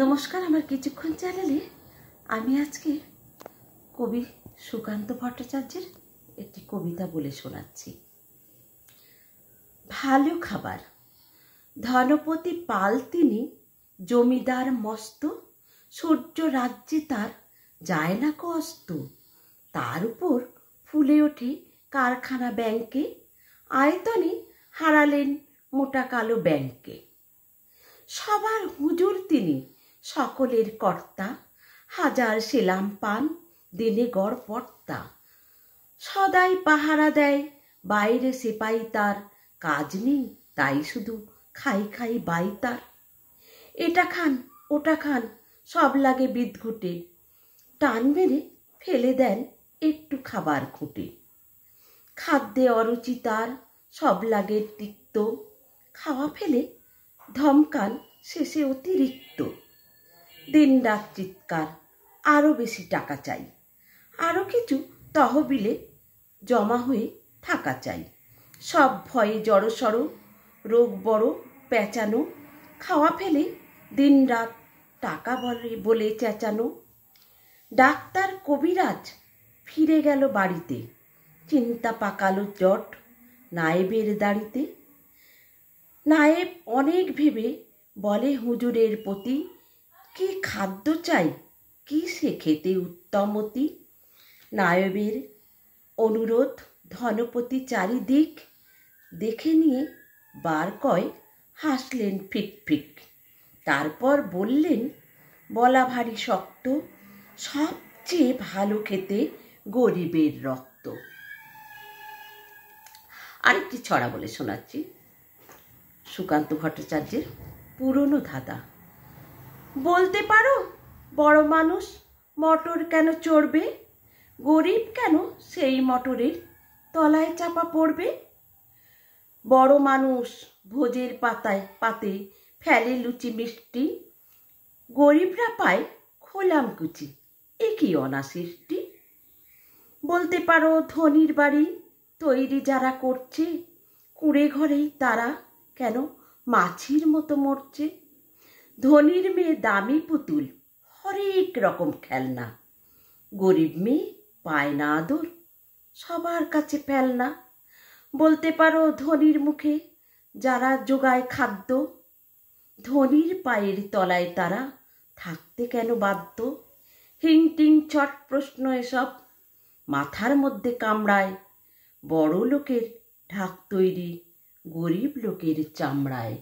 নমস্কার, আমার কিছুক্ষণ চ্যানেলে আমি আজকে কবি সুকান্ত ভট্টাচার্যের একটি কবিতা বলে শোনাচ্ছি। ভালো খাবার। ধনপতি পাল তিনি, জমিদার মস্ত, সূর্য রাজ্যে তার যায় না কো অস্ত। তার উপর ফুলে ওঠে কারখানা ব্যাংকে, আয়তনে হারালেন মোটা কালো ব্যাংকে। সবার হুজুর তিনি, সকলের কর্তা, হাজার সেলাম পান দিনে গড় পর্তা। সদাই পাহারা দেয় বাইরে সেপাই তার, কাজ নেই তাই শুধু খাই খাই বাই তার। এটা খান ওটা খান সব লাগে বিদঘুটে, টান মেরে ফেলে দেন একটু খাবার খুঁটে। খাদ্যে অরুচি তার, সব লাগে তিক্ত, খাওয়া ফেলে ধমকান শেষে অতিরিক্ত। দিন রাত চিৎকার, আরো বেশি টাকা চাই, আরো কিছু তহবিলে জমা হয়ে থাকা চাই। সব ভয়ে জড়সড়, রোগ বড় পেঁচানো, খাওয়া ফেলে দিন রাত টাকা বলে চেঁচানো। ডাক্তার কবিরাজ ফিরে গেল বাড়িতে, চিন্তা পাকালো জট নায়েবের দাড়িতে। নায়েব অনেক ভেবে বলে হুজুরের প্রতি, কি খাদ্য চাই কি সে খেতে উত্তমতি। নায়েবের অনুরোধ ধনপতি চারিদিক দেখে নিয়ে বার কয় হাসলেন ফিক ফিক। তারপর বললেন বলা ভারী শক্ত, সবচেয়ে ভালো খেতে গরিবের রক্ত। আরেকটি ছড়া বলে শোনাচ্ছি, সুকান্ত ভট্টাচার্যের পুরনো ধাঁধা। বলতে পারো বড় মানুষ মটর কেন চড়বে, গরিব কেন সেই মটরের তলায় চাপা পড়বে। বড় মানুষ ভোজের পাতে ফেলে লুচি মিষ্টি, গরিবরা পায় খোলাম কুচি, এ কি অনাসৃষ্টি। বলতে পারো ধনির বাড়ি তৈরি যারা করছে, কুঁড়ে ঘরেই তারা কেন মাছির মতো মরছে। ধনির মেয়ে দামি পুতুল, হরেক রকম খেলনা, গরিব মেয়ে পায় না আদর, সবার কাছে ফেলনা। বলতে পারো ধনির মুখে যারা জোগায় খাদ্য, ধনির পায়ের তলায় তারা থাকতে কেন বাধ্য। হিং টিং ছট প্রশ্ন এসব মাথার মধ্যে কামড়ায়, বড় লোকের ঢাক তৈরি গরিব লোকের চামড়ায়।